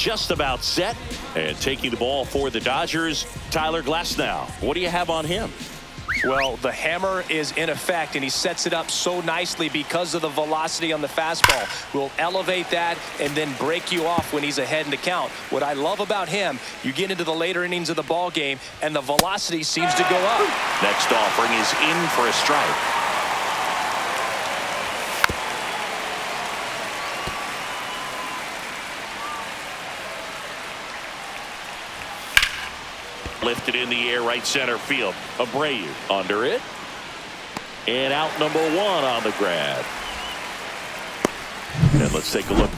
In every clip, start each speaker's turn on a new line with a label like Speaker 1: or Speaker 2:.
Speaker 1: just about set. And taking the ball for the Dodgers, Tyler Glasnow. What do you have on him?
Speaker 2: Well, the hammer is in effect, and he sets it up so nicely because of the velocity on the fastball. Will elevate that and then break you off when he's ahead in the count. What I love about him, you get into the later innings of the ball game, and the velocity seems to go up.
Speaker 1: Next offering is in for a strike. Lifted in the air, right center field. Abreu under it. And out number one on the grab. And let's take a look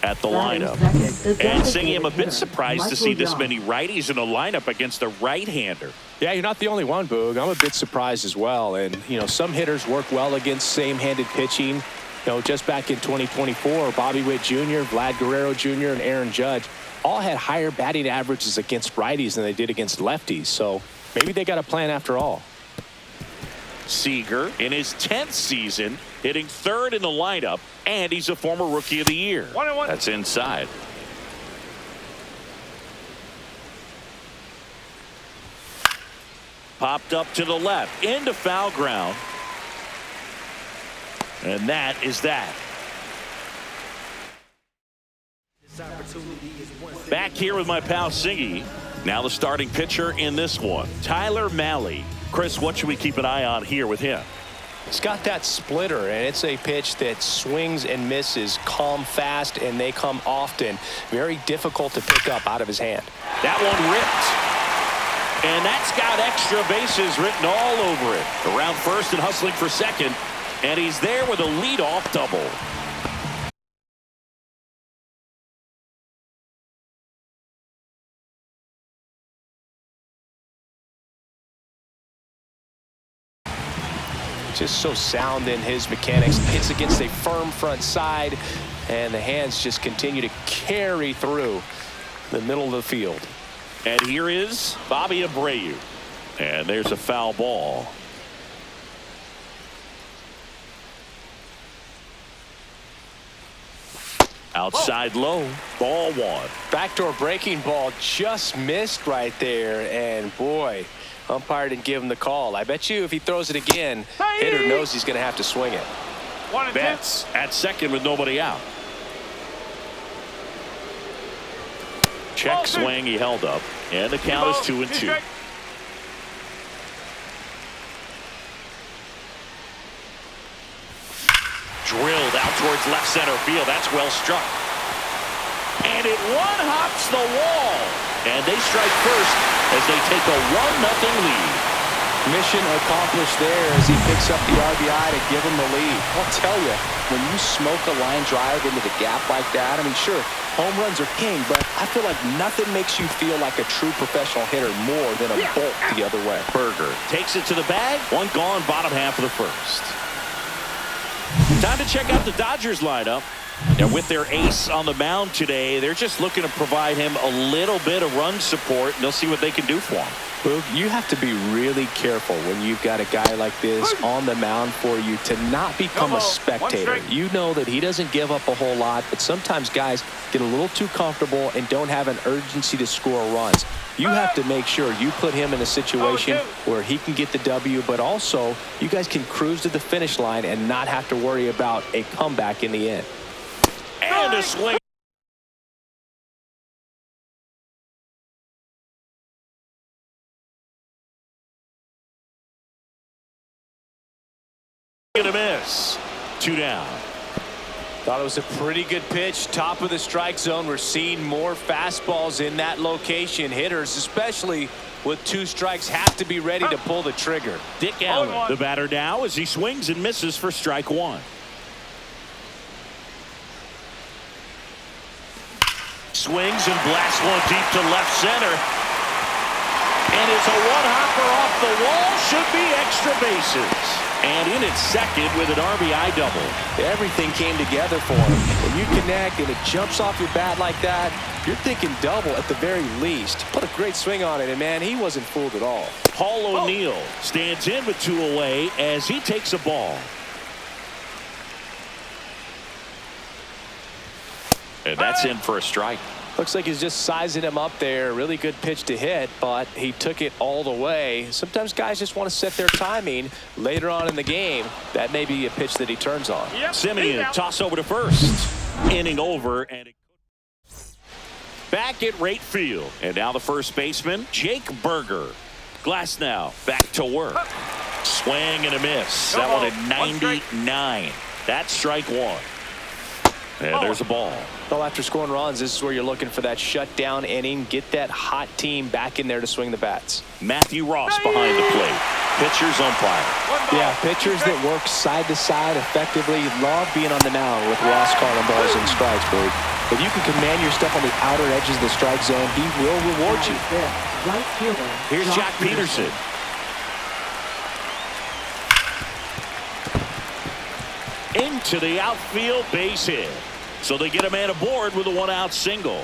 Speaker 1: at the lineup. And Singy, I'm a bit surprised to see this many righties in a lineup against a right-hander.
Speaker 2: Yeah, you're not the only one, Boog. I'm a bit surprised as well. And, you know, some hitters work well against same-handed pitching. You know, just back in 2024, Bobby Witt Jr., Vlad Guerrero Jr., and Aaron Judge all had higher batting averages against righties than they did against lefties. So maybe they got a plan after all.
Speaker 1: Seager in his 10th season, hitting third in the lineup, and he's a former Rookie of the Year. 1-1. That's inside. Popped up to the left, into foul ground. And that is that. Back here with my pal Singy. Now the starting pitcher in this one, Tyler Mahle. Chris, what should we keep an eye on here with him?
Speaker 2: He's got that splitter, and it's a pitch that swings and misses, come fast, and they come often. Very difficult to pick up out of his hand.
Speaker 1: That one ripped. And that's got extra bases written all over it. Around first and hustling for second. And he's there with a leadoff double.
Speaker 2: Just so sound in his mechanics. Hits against a firm front side, and the hands just continue to carry through the middle of the field.
Speaker 1: And here is Bobby Abreu. And there's a foul ball. Outside low, ball one.
Speaker 2: Backdoor breaking ball just missed right there, and boy, umpire didn't give him the call. I bet you if he throws it again, hitter knows he's going to have to swing it.
Speaker 1: Betts at second with nobody out. Check swing, he held up, and the count is 2-2. Drilled out towards left center field. That's well struck. And it one-hops the wall. And they strike first as they take a 1-0 lead.
Speaker 2: Mission accomplished there as he picks up the RBI to give him the lead. I'll tell you, when you smoke a line drive into the gap like that, I mean, sure, home runs are king, but I feel like nothing makes you feel like a true professional hitter more than a bolt the other way.
Speaker 1: Berger takes it to the bag. One gone, bottom half of the first. Time to check out the Dodgers lineup. And with their ace on the mound today, they're just looking to provide him a little bit of run support, and they'll see what they can do for him.
Speaker 2: Boog, you have to be really careful when you've got a guy like this on the mound for you to not become a spectator. You know that he doesn't give up a whole lot, but sometimes guys get a little too comfortable and don't have an urgency to score runs. You have to make sure you put him in a situation where he can get the W, but also you guys can cruise to the finish line and not have to worry about a comeback in the end.
Speaker 1: And a swing. Gonna miss. 2 down.
Speaker 2: Thought it was a pretty good pitch. Top of the strike zone. We're seeing more fastballs in that location. Hitters, especially with 2 strikes, have to be ready to pull the trigger.
Speaker 1: Dick Allen, the batter now, as he swings and misses for strike 1. Swings and blasts one deep to left center. And it's a one-hopper off the wall. Should be extra bases. And in at second with an RBI double.
Speaker 2: Everything came together for him. When you connect and it jumps off your bat like that, you're thinking double at the very least. Put a great swing on it, and man, he wasn't fooled at all.
Speaker 1: Paul O'Neill stands in with 2 away as he takes a ball. And that's in for a strike.
Speaker 2: Looks like he's just sizing him up there. Really good pitch to hit, but he took it all the way. Sometimes guys just want to set their timing later on in the game. That may be a pitch that he turns on.
Speaker 1: Simeon toss over to first. Inning over, and back at right field. And now the first baseman, Jake Berger. Glass now back to work. Swing and a miss. That one at 99. That's strike one. And there's a ball.
Speaker 2: Well, after scoring runs, this is where you're looking for that shutdown inning. Get that hot team back in there to swing the bats.
Speaker 1: Matthew Ross behind the plate. Pitcher's umpire.
Speaker 2: Yeah, pitchers that work side to side effectively love being on the mound with Ross calling balls and strikes, Bert. If you can command your stuff on the outer edges of the strike zone, he will reward you.
Speaker 1: Here's Jack Peterson. Into the outfield, base hit. So they get a man aboard with a one-out single.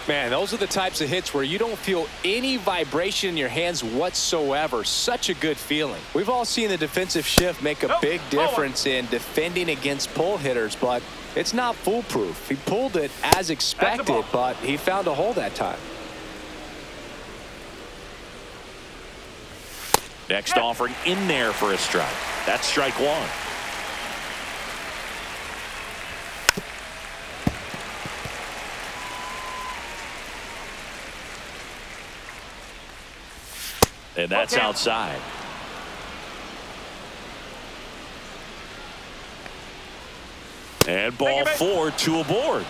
Speaker 2: Man, those are the types of hits where you don't feel any vibration in your hands whatsoever. Such a good feeling. We've all seen the defensive shift make a big difference in defending against pull hitters, but it's not foolproof. He pulled it as expected, but he found a hole that time.
Speaker 1: Next offering in there for a strike. That's strike one. And that's outside. And ball four, two aboard.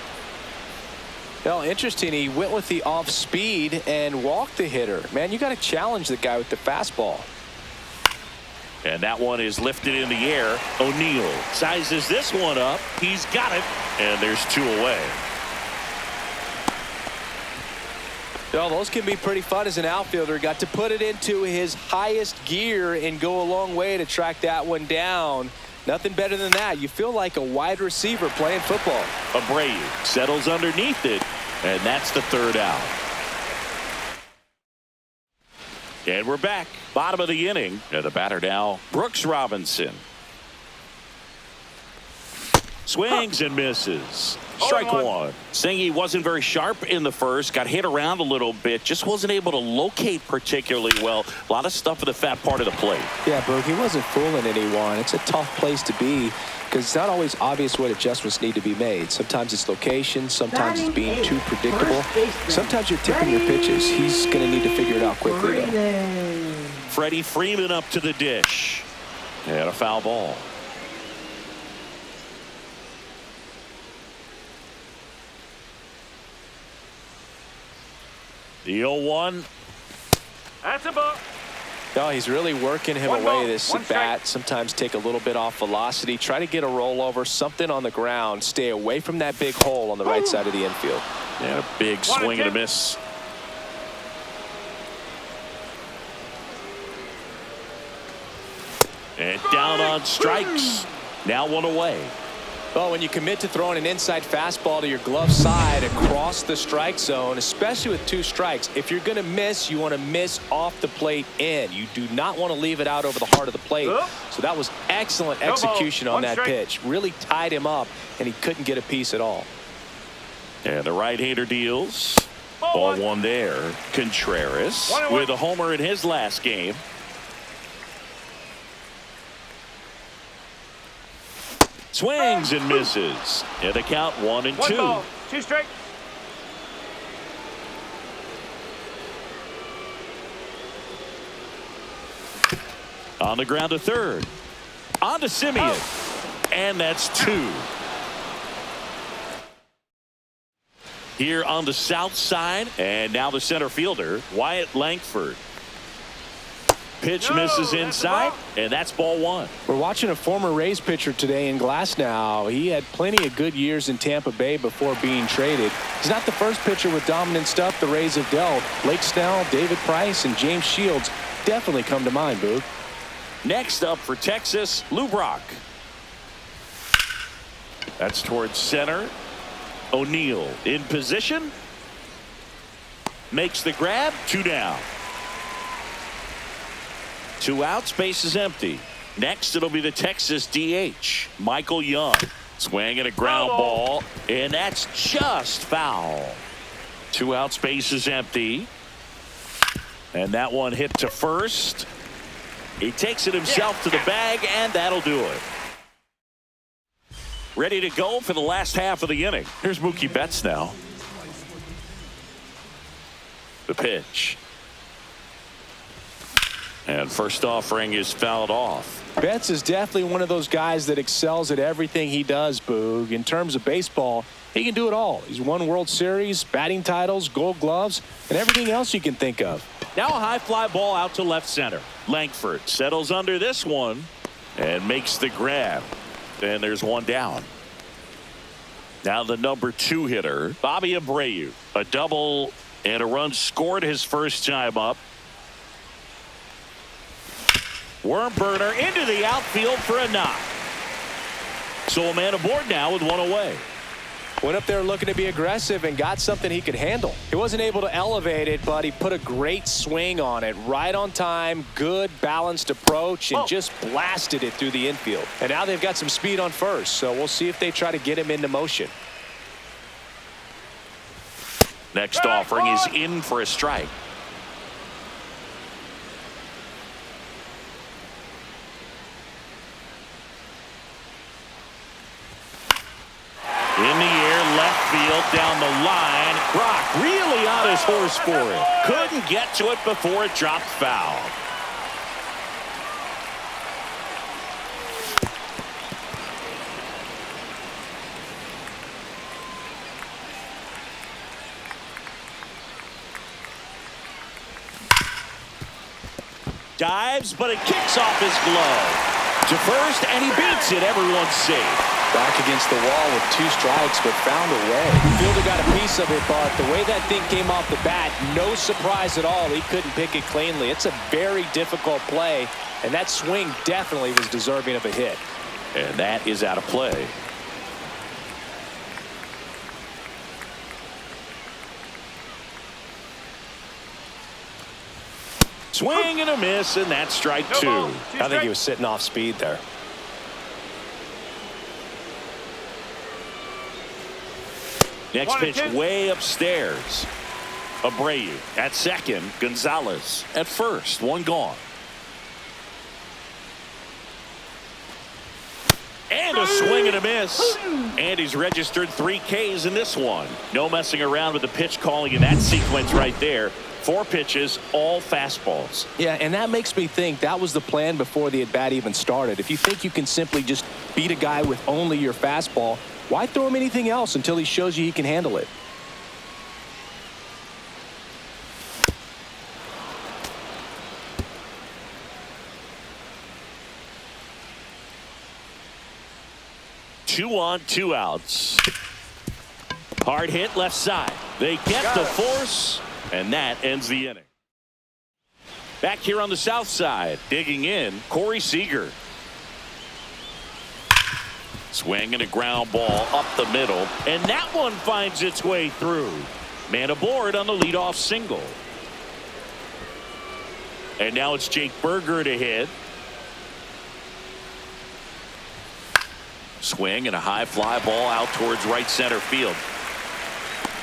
Speaker 2: Well, interesting. He went with the off speed and walked the hitter. Man, you got to challenge the guy with the fastball.
Speaker 1: And that one is lifted in the air. O'Neill sizes this one up. He's got it. And there's two away.
Speaker 2: Well, those can be pretty fun as an outfielder. Got to put it into his highest gear and go a long way to track that one down. Nothing better than that. You feel like a wide receiver playing football.
Speaker 1: Abreu settles underneath it, and that's the third out. And we're back. Bottom of the inning. And the batter now, Brooks Robinson. Swings and misses. Strike one. Saying he wasn't very sharp in the first, got hit around a little bit, just wasn't able to locate particularly well. A lot of stuff in the fat part of the plate.
Speaker 2: Yeah, Berg, he wasn't fooling anyone. It's a tough place to be because it's not always obvious what adjustments need to be made. Sometimes it's location, sometimes it's being too predictable. Sometimes you're tipping your pitches. He's going to need to figure it out quickly, though.
Speaker 1: Freddie Freeman up to the dish. And a foul ball. The 0-1.
Speaker 3: That's a ball.
Speaker 2: No, he's really working him away this at bat. Sometimes take a little bit off velocity. Try to get a rollover, something on the ground. Stay away from that big hole on the right side of the infield.
Speaker 1: And a big swing and a miss. And down on strikes. Now one away.
Speaker 2: Well, when you commit to throwing an inside fastball to your glove side across the strike zone, especially with two strikes, if you're going to miss, you want to miss off the plate in. You do not want to leave it out over the heart of the plate. So that was excellent execution on that pitch. Really tied him up, and he couldn't get a piece at all.
Speaker 1: And the right-hander deals. Ball one there. Contreras with a homer in his last game. Swings and misses. And the count 1-2.
Speaker 3: 1 2 strike.
Speaker 1: On the ground to third. On to Simeon. And that's two. Here on the south side. And now the center fielder, Wyatt Langford. Pitch misses inside, and that's ball one.
Speaker 2: We're watching a former Rays pitcher today in Glass now. He had plenty of good years in Tampa Bay before being traded. He's not the first pitcher with dominant stuff the Rays have dealt. Blake Snell, David Price, and James Shields definitely come to mind, Boog.
Speaker 1: Next up for Texas, Lou Brock. That's towards center. O'Neill in position. Makes the grab, two down. Two outs, base is empty. Next, it'll be the Texas DH, Michael Young. Swing and a ground ball, and that's just foul. Two outs, base is empty. And that one hit to first. He takes it himself to the bag, and that'll do it. Ready to go for the last half of the inning. Here's Mookie Betts now. The pitch. And first offering is fouled off.
Speaker 2: Betts is definitely one of those guys that excels at everything he does, Boog. In terms of baseball, he can do it all. He's won World Series, batting titles, Gold Gloves, and everything else you can think of.
Speaker 1: Now a high fly ball out to left center. Langford settles under this one and makes the grab. And there's one down. Now the number 2 hitter, Bobby Abreu. A double and a run scored his first time up. Worm burner into the outfield for a knock. So a man aboard now with one away.
Speaker 2: Went up there looking to be aggressive and got something he could handle. He wasn't able to elevate it, but he put a great swing on it. Right on time, good balanced approach, and just blasted it through the infield. And now they've got some speed on first, so we'll see if they try to get him into motion.
Speaker 1: Next offering is in for a strike. In the air, left field, down the line. Brock really on his horse for it. Couldn't get to it before it dropped foul. Dives, but it kicks off his glove. To first, and he beats it. Everyone's safe.
Speaker 2: Back against the wall with 2 strikes, but found a way. Fielder got a piece of it, but the way that thing came off the bat, no surprise at all. He couldn't pick it cleanly. It's a very difficult play, and that swing definitely was deserving of a hit.
Speaker 1: And that is out of play. Swing and a miss, and that's strike 2.
Speaker 2: I think he was sitting off speed there.
Speaker 1: Next pitch way upstairs. Abreu at second. Gonzalez at first. One gone. And a swing and a miss. And he's registered 3 Ks in this one. No messing around with the pitch calling in that sequence right there. 4 pitches, all fastballs.
Speaker 2: Yeah, and that makes me think that was the plan before the at-bat even started. If you think you can simply just beat a guy with only your fastball, why throw him anything else until he shows you he can handle it?
Speaker 1: Two on, 2 outs. Hard hit left side. They get the force, and that ends the inning. Back here on the south side, digging in, Corey Seager. Swing and a ground ball up the middle, and that one finds its way through. Man aboard on the leadoff single. And now it's Jake Berger to hit. Swing and a high fly ball out towards right center field.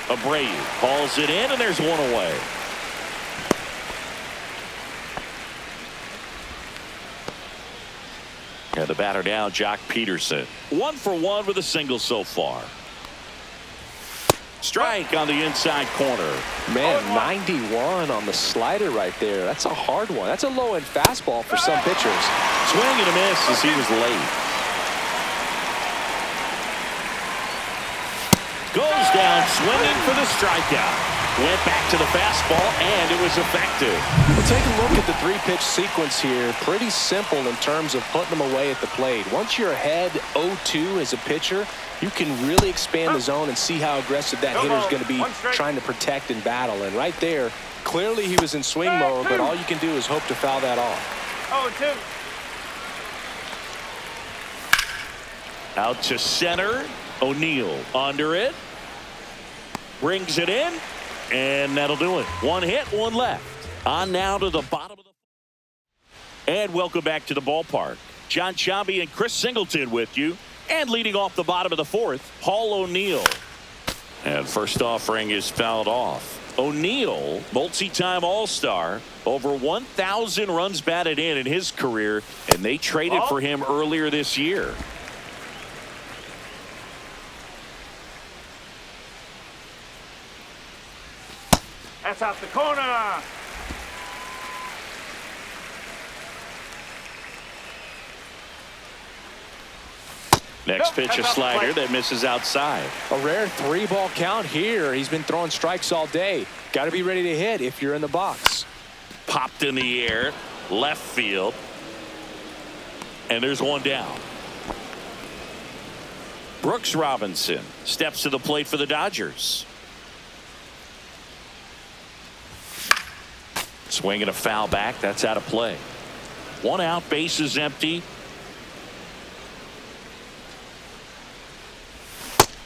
Speaker 1: Abreu hauls it in, and there's one away. And the batter now, Jock Peterson. 1 for 1 with a single so far. Strike on the inside corner.
Speaker 2: Man, 91 on the slider right there. That's a hard one. That's a low-end fastball for some pitchers.
Speaker 1: Swing and a miss as he was late. Goes down swinging for the strikeout. Went back to the fastball, and it was effective.
Speaker 2: Well, take a look at the 3-pitch sequence here. Pretty simple in terms of putting them away at the plate. Once you're ahead 0-2 as a pitcher, you can really expand the zone and see how aggressive that hitter is going to be trying to protect and battle. And right there, clearly he was in swing mode, but all you can do is hope to foul that off.
Speaker 3: 0-2.
Speaker 1: Out to center. O'Neill under it. Brings it in. And that'll do it. 1 hit, 1 left. On now to the bottom of the... And welcome back to the ballpark. John Sciambi and Chris Singleton with you. And leading off the bottom of the 4th, Paul O'Neill. And first offering is fouled off. O'Neal, multi-time All-Star, over 1,000 runs batted in his career, and they traded for him earlier this year.
Speaker 3: That's out the corner.
Speaker 1: Next pitch, a slider that misses outside.
Speaker 2: A rare 3-ball count here. He's been throwing strikes all day. Got to be ready to hit if you're in the box.
Speaker 1: Popped in the air, left field. And there's one down. Brooks Robinson steps to the plate for the Dodgers. Swinging a foul back. That's out of play. 1 out, bases empty.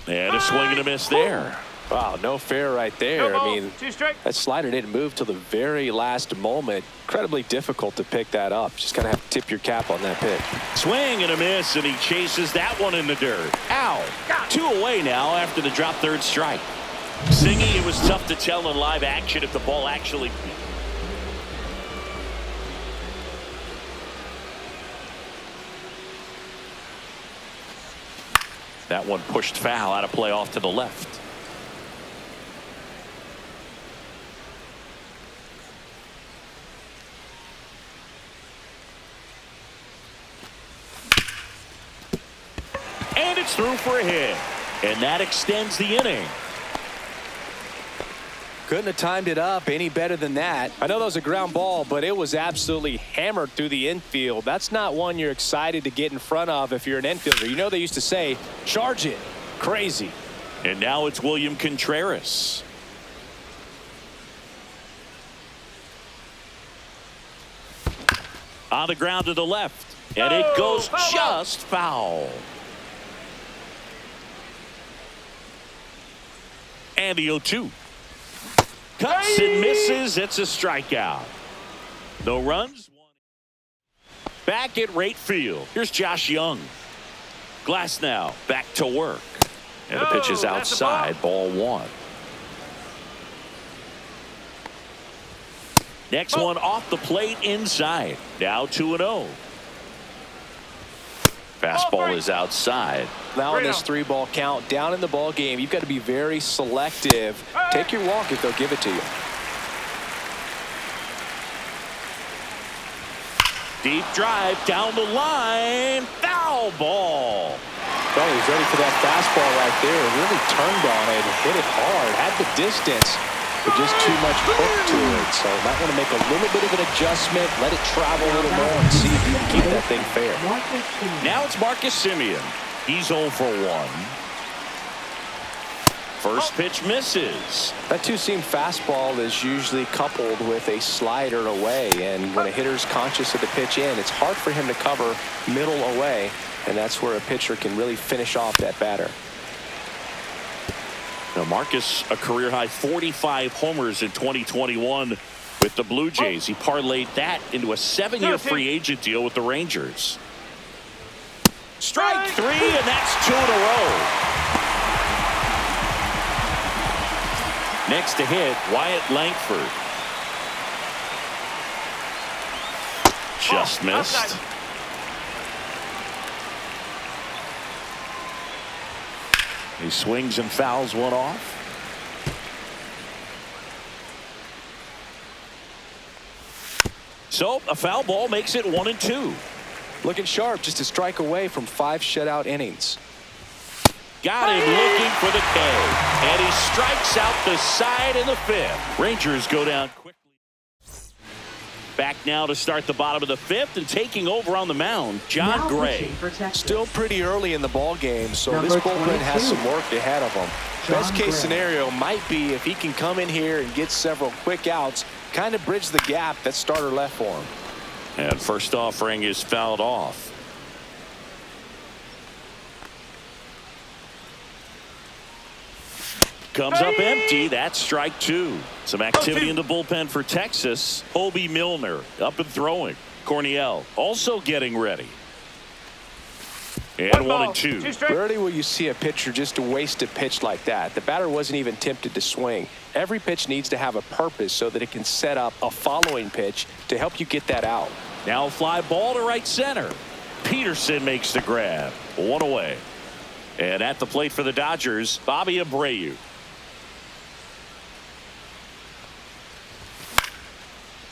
Speaker 1: And a swing and a miss there.
Speaker 2: Wow, no fair right there. I mean,
Speaker 3: 2 strike.
Speaker 2: that slider didn't move till the very last moment. Incredibly difficult to pick that up. Just kind of have to tip your cap on that pitch.
Speaker 1: Swing and a miss, and he chases that one in the dirt. Ow. 2 away now after the drop third strike. Singy, it was tough to tell in live action if the ball actually... That one pushed foul, out of play off to the left. And it's through for a hit. And that extends the inning.
Speaker 2: Couldn't have timed it up any better than that. I know that was a ground ball, but it was absolutely hammered through the infield. That's not one you're excited to get in front of if you're an infielder. You know they used to say, charge it. Crazy.
Speaker 1: And now it's William Contreras. On the ground to the left. And it goes just foul. And the 0-2. Cuts and misses. It's a strikeout. No runs. Back at right field. Here's Josh Young. Glass now back to work. And the pitch is outside. Ball 1. Next one off the plate inside. Now 2-0. Fastball is outside.
Speaker 2: Now in this 3-ball count, down in the ball game, you've got to be very selective. Take your walk if they'll give it to you.
Speaker 1: Deep drive down the line. Foul ball.
Speaker 2: Well, he was ready for that fastball right there. Really turned on it, hit it hard, had the distance, but just too much hook to it. So might want to make a little bit of an adjustment, let it travel a little more, and see if you can keep that thing fair.
Speaker 1: Now it's Marcus Semien. He's 0 for 1. First pitch misses.
Speaker 2: That two-seam fastball is usually coupled with a slider away, and when a hitter's conscious of the pitch in, it's hard for him to cover middle away, and that's where a pitcher can really finish off that batter.
Speaker 1: Now Marcus, a career-high 45 homers in 2021 with the Blue Jays. He parlayed that into a 7-year free agent deal with the Rangers. Strike 3, and that's 2 in a row. Next to hit, Wyatt Langford. Just missed. He swings and fouls one off. So a foul ball makes it 1-2.
Speaker 2: Looking sharp, just a strike away from 5 shutout innings.
Speaker 1: Got him looking for the K. And he strikes out the side in the 5th. Rangers go down quickly. Back now to start the bottom of the 5th, and taking over on the mound, John Gray.
Speaker 2: Still pretty early in the ball game, so this bullpen has some work ahead of them. Best case scenario might be if he can come in here and get several quick outs, kind of bridge the gap that starter left for him.
Speaker 1: And first offering is fouled off. Comes up empty. That's strike 2. Some activity in the bullpen for Texas. Hobie Milner up and throwing. Corniel also getting ready. And 1-2.
Speaker 2: Rarely will you see a pitcher just waste a pitch like that. The batter wasn't even tempted to swing. Every pitch needs to have a purpose so that it can set up a following pitch to help you get that out.
Speaker 1: Now fly ball to right center. Peterson makes the grab. 1 away. And at the plate for the Dodgers, Bobby Abreu.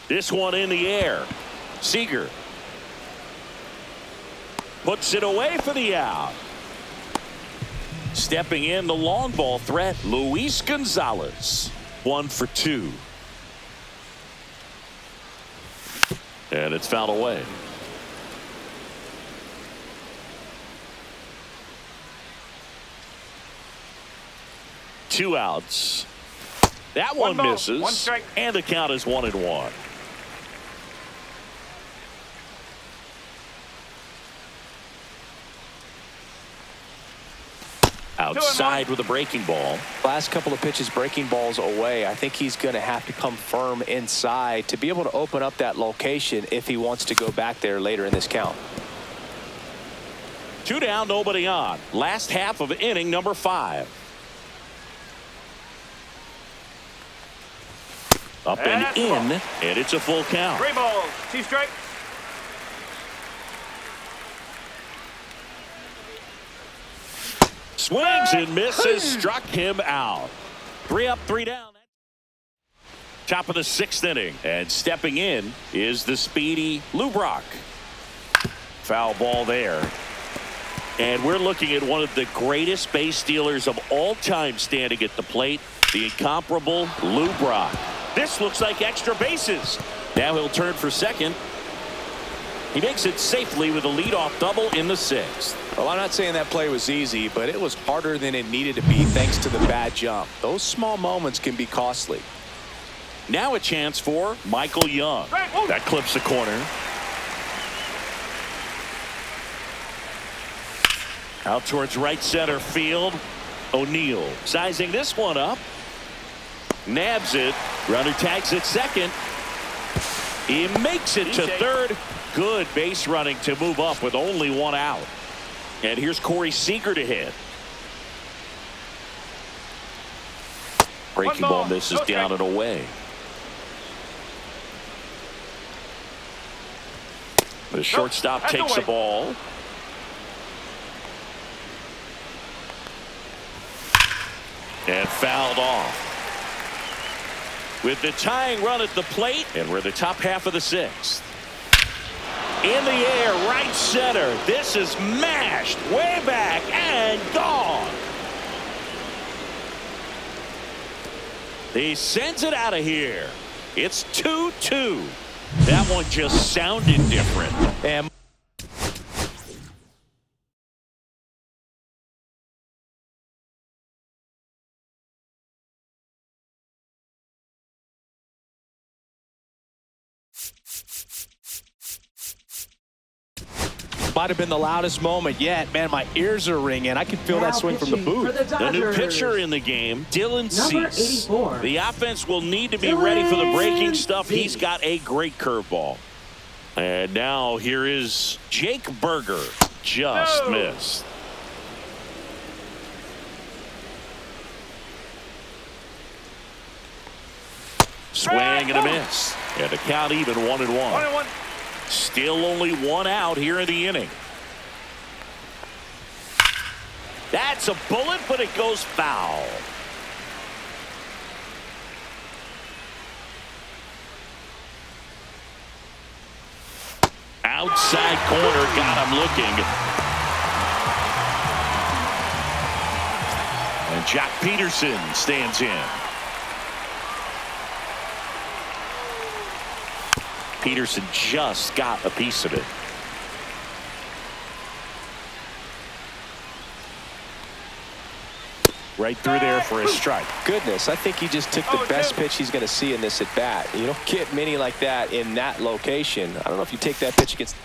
Speaker 1: This one in the air. Seager puts it away for the out. Stepping in the long ball threat, Luis Gonzalez. 1 for 2. And it's fouled away. Two outs. That one misses.
Speaker 3: 1 strike.
Speaker 1: And the count is 1-1. Outside with a breaking ball.
Speaker 2: Last couple of pitches breaking balls away. I think he's going to have to come firm inside to be able to open up that location if he wants to go back there later in this count.
Speaker 1: 2 down, nobody on. Last half of inning number 5. Up and in, and it's a full count.
Speaker 3: 3 balls, 2 strikes.
Speaker 1: Swings and misses, struck him out. 3 up, 3 down. Top of the 6th inning, and stepping in is the speedy Lou Brock. Foul ball there. And we're looking at one of the greatest base stealers of all time standing at the plate, the incomparable Lou Brock. This looks like extra bases. Now he'll turn for second. He makes it safely with a leadoff double in the 6th.
Speaker 2: Well, I'm not saying that play was easy, but it was harder than it needed to be thanks to the bad jump. Those small moments can be costly.
Speaker 1: Now a chance for Michael Young. That clips the corner. Out towards right center field. O'Neill sizing this one up. Nabs it. Runner tags at second. He makes it to third. Good base running to move up with only 1 out. And here's Corey Seager to hit. Breaking ball misses down and away. The shortstop takes the ball. And fouled off. With the tying run at the plate, and we're the top half of the 6th. In the air, right center. This is mashed way back and gone. He sends it out of here. It's 2-2. That one just sounded different.
Speaker 2: And might have been the loudest moment yet. Man, my ears are ringing. I can feel that swing from the booth.
Speaker 1: The new pitcher in the game, Dylan Cease. The offense will need to be ready for the breaking stuff. He's got a great curveball. And now here is Jake Berger. Just missed. Swing and a miss. And the count even 1-1. Still only 1 out here in the inning. That's a bullet, but it goes foul. Outside corner, got him looking. And Jack Peterson stands in. Peterson just got a piece of it. Right through there for a strike.
Speaker 2: Goodness, I think he just took the best pitch he's going to see in this at bat. You don't get many like that in that location. I don't know if you take that pitch against.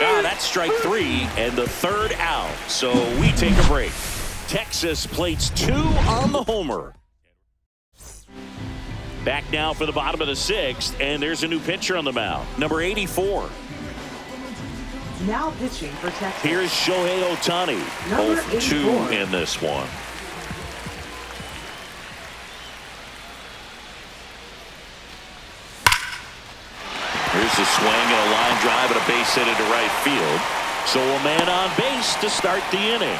Speaker 1: That's strike 3 and the 3rd out. So we take a break. Texas plates 2 on the homer. Back now for the bottom of the 6th, and there's a new pitcher on the mound, number 84.
Speaker 4: Now pitching for Texas.
Speaker 1: Here's Shohei Ohtani.
Speaker 4: Number
Speaker 1: 0-2
Speaker 4: 84.
Speaker 1: in this one. Here's a swing and a line drive and a base hit into right field. So a man on base to start the inning.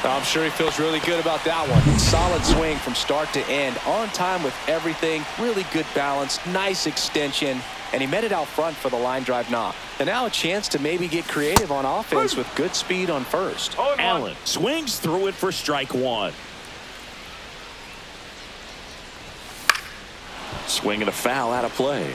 Speaker 2: I'm sure he feels really good about that one. Solid swing from start to end. On time with everything. Really good balance. Nice extension. And he met it out front for the line drive knock. And now a chance to maybe get creative on offense with good speed on first.
Speaker 1: Allen swings through it for strike one. Swing and a foul out of play.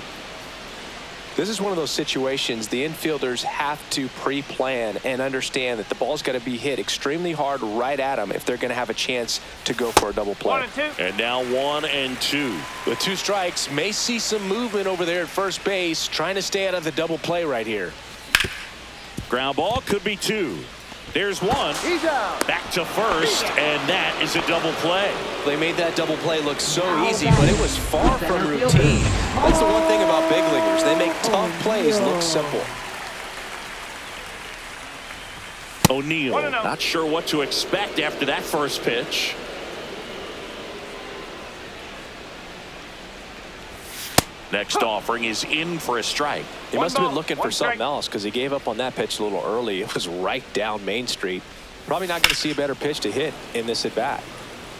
Speaker 2: This is one of those situations the infielders have to pre-plan and understand that the ball's got to be hit extremely hard right at them if they're going to have a chance to go for a double play.
Speaker 3: 1 and 2.
Speaker 1: And now 1 and 2.
Speaker 2: With 2 strikes, may see some movement over there at first base, trying to stay out of the double play right here.
Speaker 1: Ground ball could be 2. There's 1.
Speaker 3: He's out.
Speaker 1: Back to first, and that is a double play.
Speaker 2: They made that double play look so easy, but it was far from routine. That's the one thing about big leaguers. They make tough plays look simple.
Speaker 1: O'Neal,
Speaker 3: 1-0.
Speaker 1: not sure what to expect after that first pitch. Next offering is in for a strike.
Speaker 2: He must have been looking for
Speaker 3: 1 strike.
Speaker 2: something else because he gave up on that pitch a little early. It was right down Main Street. Probably not going to see a better pitch to hit in this at bat.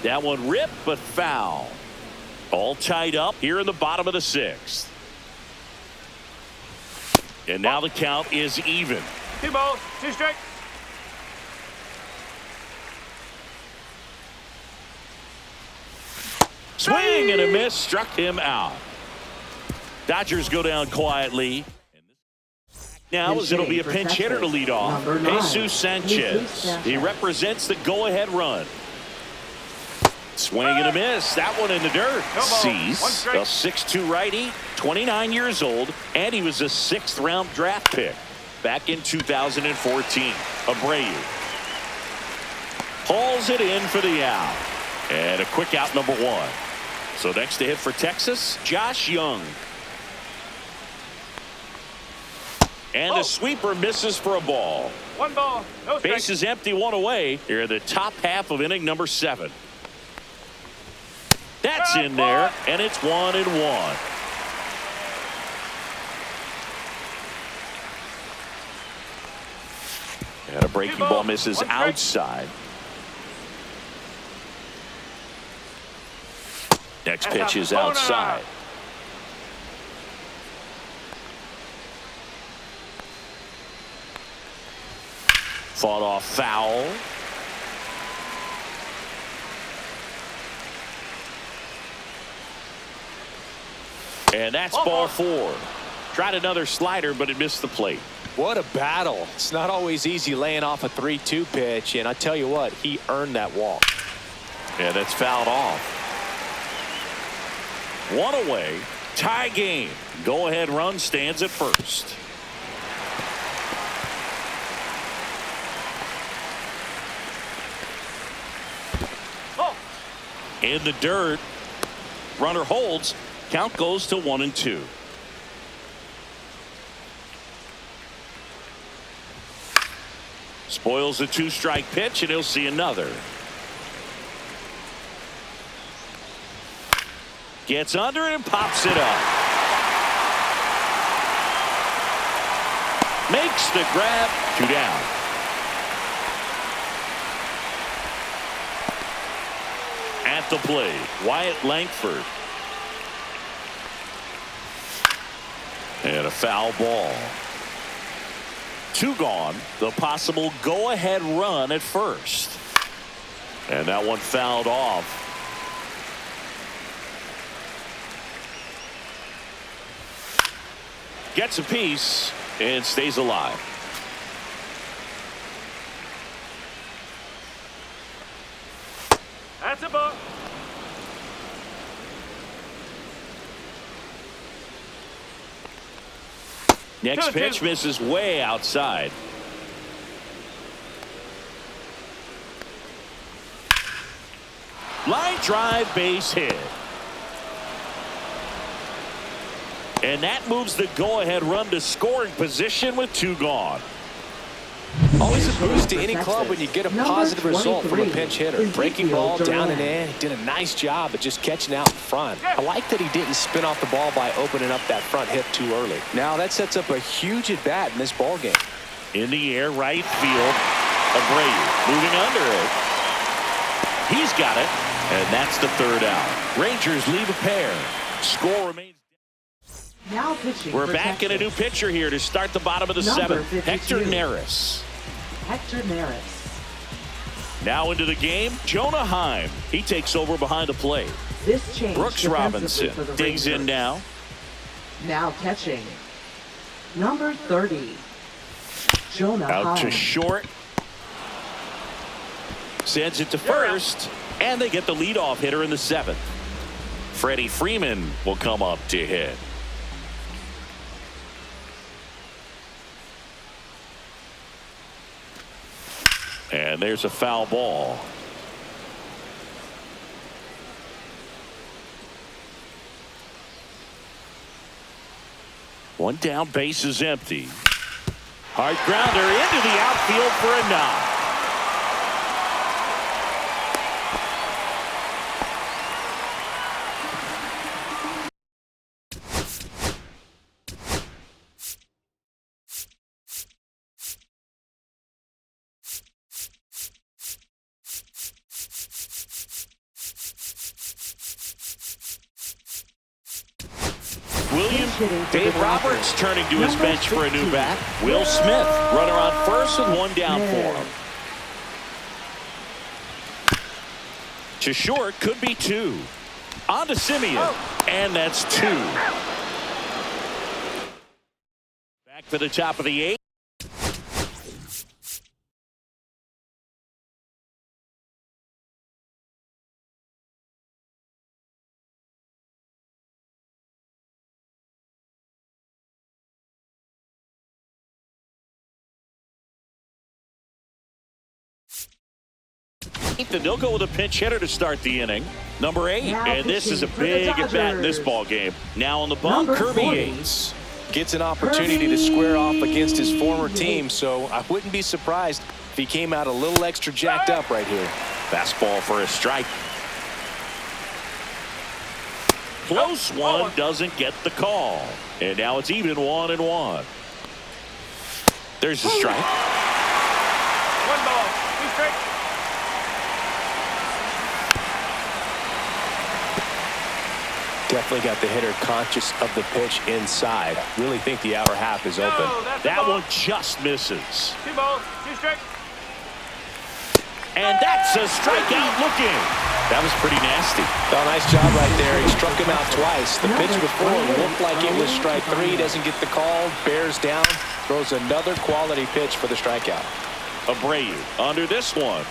Speaker 1: That one ripped, but foul. All tied up here in the bottom of the 6th. And now the count is even.
Speaker 3: 2 balls, 2 strikes.
Speaker 1: Swing and a miss, struck him out. Dodgers go down quietly. Now as it'll be a pinch hitter to lead off.
Speaker 4: Number 9.
Speaker 1: Jesus Sanchez. He represents the go-ahead run. Swing and a miss. That one in the dirt.
Speaker 3: No ball.
Speaker 1: Cease,
Speaker 3: 1 strike.
Speaker 1: a 6'2 righty, 29 years old, and he was a 6th-round draft pick back in 2014. Abreu hauls it in for the out. And a quick out, number 1. So next to hit for Texas, Josh Young. And the sweeper misses for a ball.
Speaker 3: 1 ball, no strike.
Speaker 1: Base is empty, 1 away. Here in the top half of inning number 7. That's in there, and it's 1 and 1. And a breaking ball misses
Speaker 3: 1 strike.
Speaker 1: outside. Next pitch is outside. Fought off foul. And that's ball 4. Tried another slider, but it missed the plate.
Speaker 2: What a battle. It's not always easy laying off a 3-2 pitch, and I tell you what, he earned that walk.
Speaker 1: And that's fouled off. 1 away. Tie game. Go-ahead run stands at first. In the dirt. Runner holds. Count goes to 1 and 2. Spoils the 2-strike pitch, and he'll see another. Gets under it and pops it up. Makes the grab. 2 down. At the plate, Wyatt Langford. And a foul ball. 2 gone. The possible go-ahead run at first. And that one fouled off. Gets a piece and stays alive.
Speaker 3: That's a ball.
Speaker 1: Next pitch misses way outside. Line drive, base hit. And that moves the go-ahead run to scoring position with 2 gone.
Speaker 2: Always a boost to any club when you get a positive result from a pinch hitter. Breaking ball down and in. Did a nice job of just catching out in front. I like that he didn't spin off the ball by opening up that front hip too early. Now that sets up a huge at bat in this ball game.
Speaker 1: In the air, right field. Abreu moving under it. He's got it, and that's the third out. Rangers leave a pair. Score remains.
Speaker 4: Now pitching.
Speaker 1: We're back in a new pitcher here to start the bottom of the seventh. Hector Neris.
Speaker 4: Hector Neris.
Speaker 1: Now into the game, Jonah Heim. He takes over behind the plate.
Speaker 4: This change
Speaker 1: Brooks Robinson
Speaker 4: for the
Speaker 1: digs in now.
Speaker 4: Now catching. Number 30. Jonah
Speaker 1: Out to
Speaker 4: Heim.
Speaker 1: short. Sends it to first, and they get the leadoff hitter in the seventh. Freddie Freeman will come up to hit. And there's a foul ball. One down, base is empty. Hard grounder into the outfield for a knock. Dave Roberts turning to his bench for a new bat. Will Smith, runner on first and one down for him. To short, could be two. On to Simeon, and that's two. Back for the top of the eighth. And they'll go with a pinch hitter to start the inning. Number 8, and this is a big at bat in this ball game. Now on the bump, Kirby Yates
Speaker 2: gets an opportunity to square off against his former team, so I wouldn't be surprised if he came out a little extra jacked up right here.
Speaker 1: Fastball for a strike. Close one, doesn't get the call. And now it's even 1-1. There's the strike.
Speaker 3: 1 ball, 2 strikes.
Speaker 2: Definitely got the hitter conscious of the pitch inside. Really think the outer half is open.
Speaker 1: That one just misses.
Speaker 3: 2 balls, 2 strikes.
Speaker 1: And that's a strikeout looking. That was pretty nasty.
Speaker 2: Oh, nice job right there. He struck him out twice. The pitch before looked like it was strike 3. Doesn't get the call. Bears down. Throws another quality pitch for the strikeout.
Speaker 1: Abreu under this one.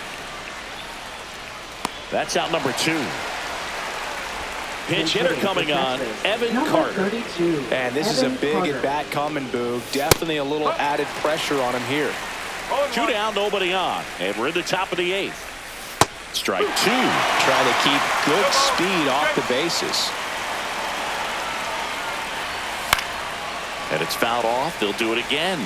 Speaker 1: That's out number 2. Pinch hitter coming on, Evan Carter.
Speaker 2: And this is a big at bat coming, Boog. Definitely a little added pressure on him here.
Speaker 1: 2 down, nobody on. And we're in the top of the 8th. Strike 2.
Speaker 2: Trying to keep good speed off the bases.
Speaker 1: And it's fouled off. They'll do it again.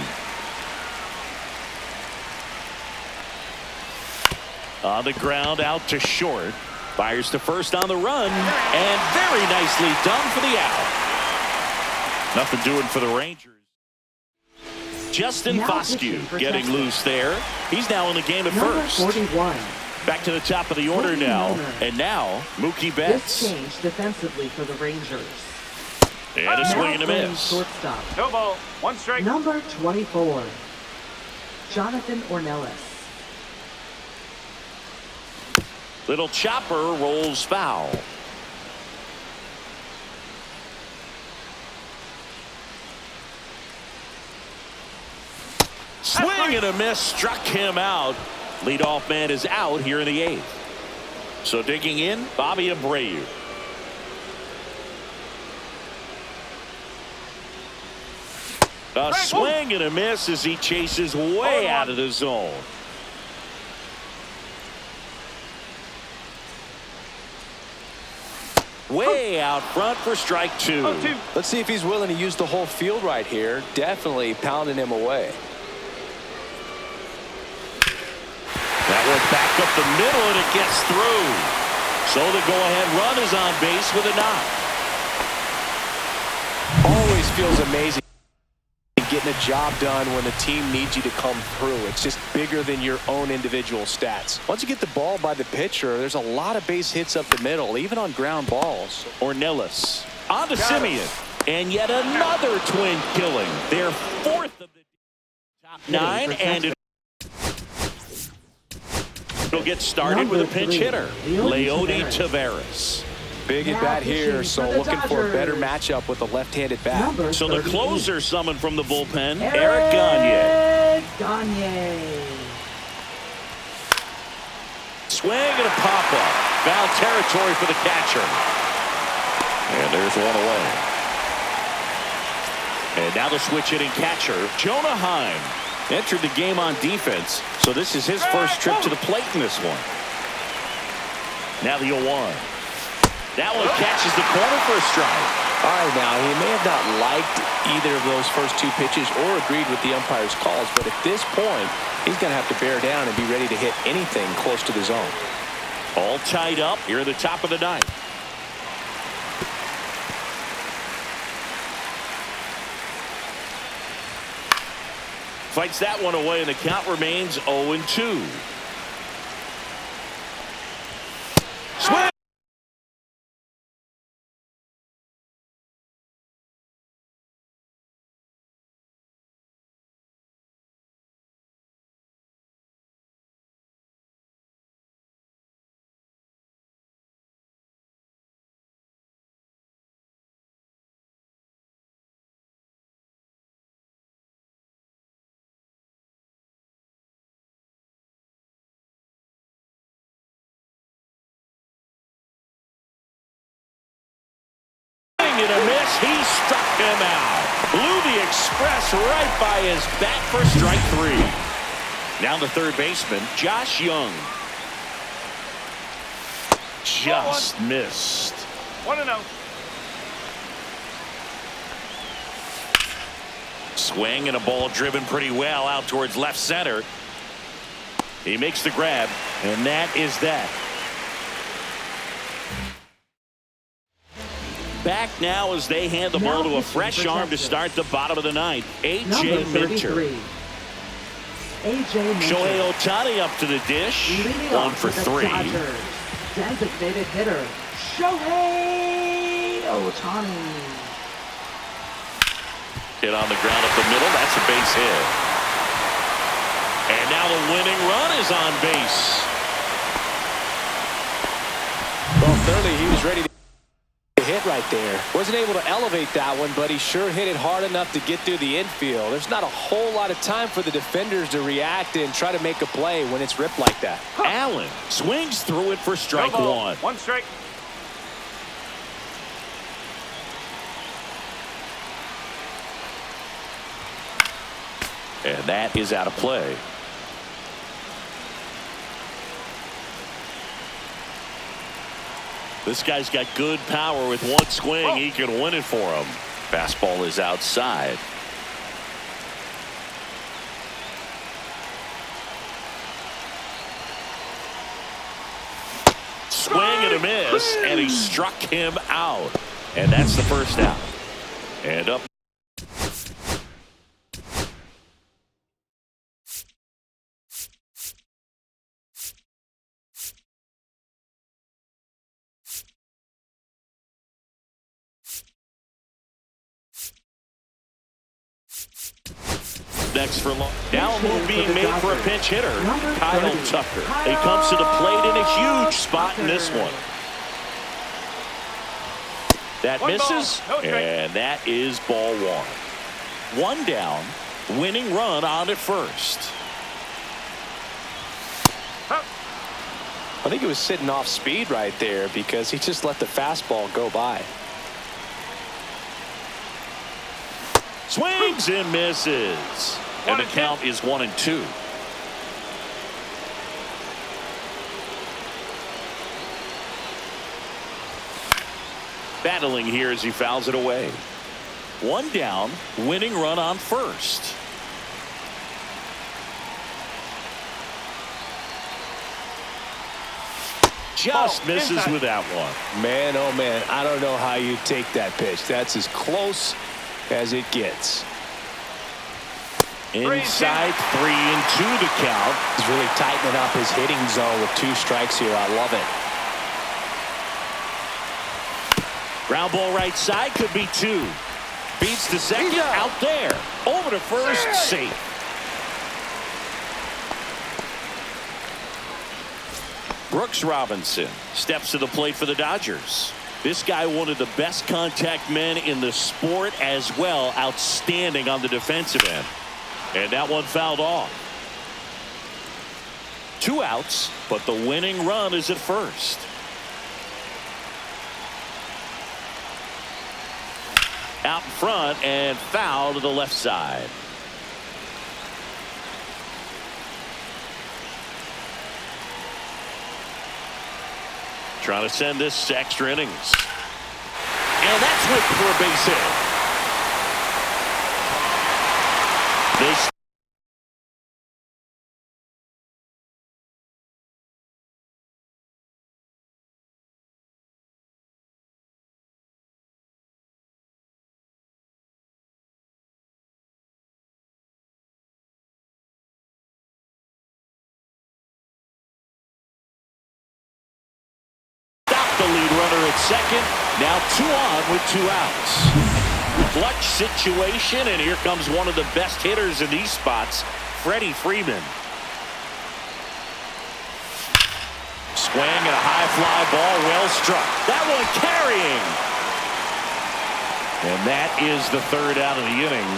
Speaker 1: On the ground, out to short. Fires to first on the run, and very nicely done for the out. Nothing doing for the Rangers. Justin Foscue getting loose there. He's now in the game at first.
Speaker 4: 41.
Speaker 1: Back to the top of the order now, and now Mookie Betts.
Speaker 4: This change defensively for the Rangers.
Speaker 1: And a swing and a miss.
Speaker 4: Shortstop.
Speaker 3: No ball, 1 strike.
Speaker 4: Number 24. Jonathan Ornelas.
Speaker 1: Little chopper rolls foul. Swing and a miss, struck him out. Leadoff man is out here in the 8th. So digging in, Bobby Abreu. A swing and a miss as he chases way out of the zone. Way out front for strike 2.
Speaker 2: Let's see if he's willing to use the whole field right here. Definitely pounding him away.
Speaker 1: the middle, and it gets through. So the go-ahead run is on base with a knock.
Speaker 2: Always feels amazing getting a job done when the team needs you to come through. It's just bigger than your own individual stats. Once you get the ball by the pitcher, there's a lot of base hits up the middle, even on ground balls.
Speaker 1: Ornelas on to Simeon. And yet another twin killing. Their fourth of the top 9, and it'll get started with a pinch hitter, Leody Taveras.
Speaker 2: Big at bat here, so looking for a better matchup with a left-handed bat.
Speaker 1: So the closer summoned from the bullpen, Eric Gagne. Swing and a pop-up. Foul territory for the catcher. And there's one away. And now the switch hitting catcher, Jonah Heim, entered the game on defense, so this is his first trip to the plate in this one. Now the 0-1. That one catches the corner for a strike.
Speaker 2: All right, now, he may have not liked either of those first 2 pitches or agreed with the umpire's calls, but at this point, he's going to have to bear down and be ready to hit anything close to the zone.
Speaker 1: All tied up here at the top of the 9th. Fights that one away, and the count remains 0-2. Swing! And a miss. He struck him out. Blew the express right by his bat for strike 3. Now the third baseman, Josh Young. Just missed.
Speaker 3: 1-0.
Speaker 1: Swing and a ball driven pretty well out towards left center. He makes the grab, and that is that. Back now as they hand the ball to a fresh arm to start the bottom of the 9th. A.J. Minter. Shohei Ohtani up to the dish. 1 for 3.
Speaker 4: Designated hitter, Shohei Ohtani.
Speaker 1: Hit on the ground up the middle. That's a base hit. And now the winning run is on base.
Speaker 2: Well, clearly he was ready to hit right there. Wasn't able to elevate that one, but he sure hit it hard enough to get through the infield. There's not a whole lot of time for the defenders to react and try to make a play when it's ripped like that.
Speaker 1: Allen swings through it for strike 1.
Speaker 3: 1 strike.
Speaker 1: And that is out of play. This guy's got good power. With one swing, he can win it for him. Fastball is outside. Swing and a miss, and he struck him out. And that's the first out. And up. Next for long. Now a move being made for a pinch hitter, Kyle Tucker. He comes to the plate in a huge spot in this one. That misses, and that is ball 1. 1 down, winning run on at first.
Speaker 2: I think he was sitting off speed right there because he just let the fastball go by.
Speaker 1: Swings and misses. And the count is 1-2. Battling here as he fouls it away. 1 down, winning run on first. just misses with that one.
Speaker 2: Man, oh man, I don't know how you take that pitch. That's as close as it gets.
Speaker 1: Inside 3-2 the count.
Speaker 2: He's really tightening up his hitting zone with 2 strikes here. I love it.
Speaker 1: Ground ball right side, could be 2. Beats the second, out there. Over to first, safe. Brooks Robinson steps to the plate for the Dodgers. This guy, one of the best contact men in the sport as well. Outstanding on the defensive end. And that one fouled off. 2 outs, but the winning run is at first. Out in front and foul to the left side. Trying to send this to extra innings. And that's whipped for a base hit. This the lead runner at second. Now 2 on with 2 outs. Clutch situation, and here comes one of the best hitters in these spots, Freddie Freeman. Swing and a high fly ball, well struck. That one carrying. And that is the 3rd out of the inning.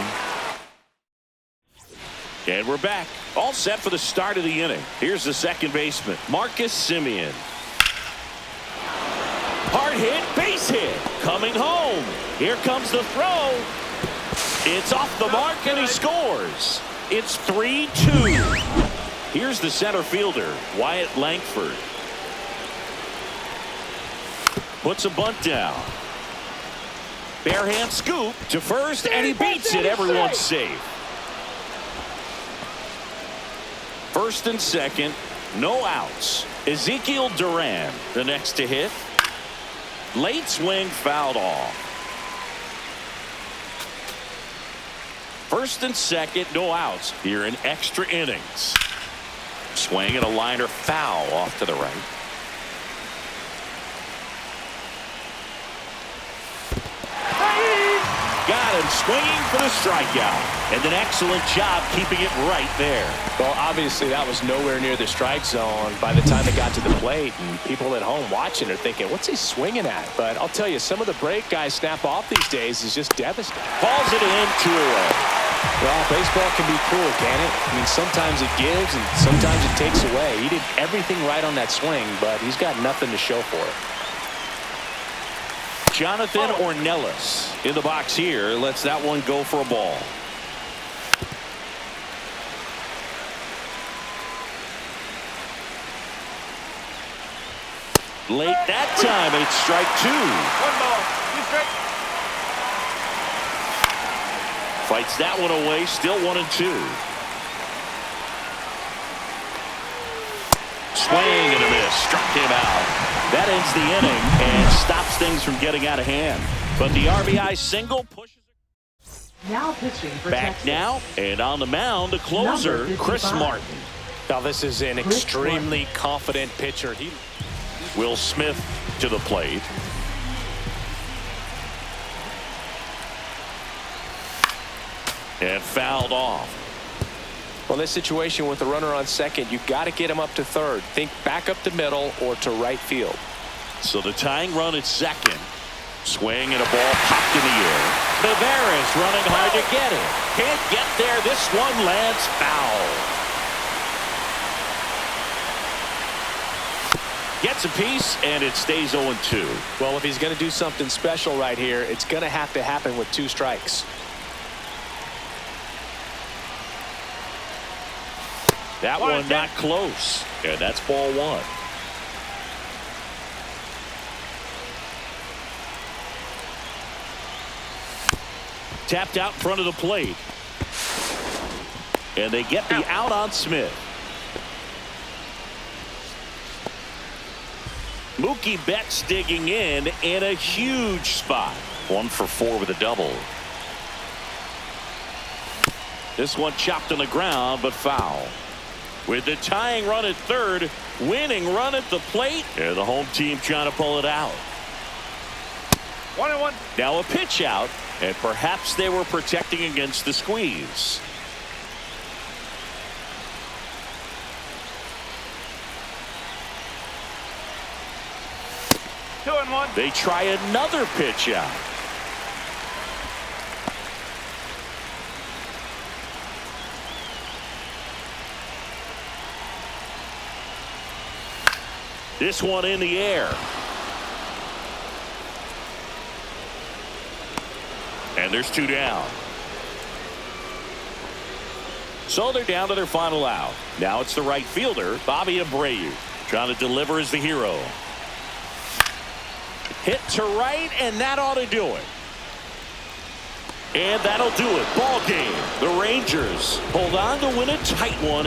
Speaker 1: And we're back. All set for the start of the inning. Here's the second baseman, Marcus Semien. Hard hit, base hit, coming home. Here comes the throw. It's off the mark and he scores. It's 3-2. Here's the center fielder, Wyatt Langford. Puts a bunt down. Bare hand scoop to first, and he beats it. Everyone's safe. First and second, no outs. Ezekiel Duran, the next to hit. Late swing, fouled off. First and second, no outs here in extra innings. Swing and a liner, foul off to the right. Got him swinging for the strikeout. And an excellent job keeping it right there.
Speaker 2: Well, obviously that was nowhere near the strike zone by the time it got to the plate, and people at home watching are thinking, what's he swinging at? But I'll tell you, some of the break guys snap off these days is just devastating.
Speaker 1: Falls it in, 2 away.
Speaker 2: Well, baseball can be cruel, can it? I mean, sometimes it gives and sometimes it takes away. He did everything right on that swing, but he's got nothing to show for it.
Speaker 1: Jonathan Ornelas in the box here. Lets that one go for a ball. Late that time, and it's strike 2.
Speaker 3: 1 ball, 2 strikes.
Speaker 1: Fights that one away, still 1-2. Swing and a miss, struck him out. That ends the inning and stops things from getting out of hand. But the RBI single pushes.
Speaker 4: Now pitching for
Speaker 1: Back
Speaker 4: Texas.
Speaker 1: now, and on the mound, the closer, Chris Martin.
Speaker 2: Now, this is an extremely confident pitcher.
Speaker 1: Will Smith to the plate. And fouled off.
Speaker 2: Well, this situation with the runner on second, you've got to get him up to third. Think back up the middle or to right field.
Speaker 1: So the tying run at second. Swing and a ball popped in the air. Taveras running hard to get it. Can't get there. This one lands foul. Gets a piece, and it stays 0-2.
Speaker 2: Well, if he's going to do something special right here, it's going to have to happen with 2 strikes.
Speaker 1: That one not close. And that's ball 1. Tapped out in front of the plate. And they get the out on Smith. Mookie Betts digging in a huge spot.
Speaker 5: 1 for 4 with a double.
Speaker 1: This one chopped on the ground, but foul. With the tying run at third, winning run at the plate, and the home team trying to pull it out.
Speaker 3: 1-1.
Speaker 1: Now a pitch out, and perhaps they were protecting against the squeeze.
Speaker 3: Two and one.
Speaker 1: They try another pitch out. This one in the air. And there's 2 down. So they're down to their final out. Now it's the right fielder, Bobby Abreu, trying to deliver as the hero. Hit to right, and that ought to do it. And that'll do it. Ball game. The Rangers hold on to win a tight one.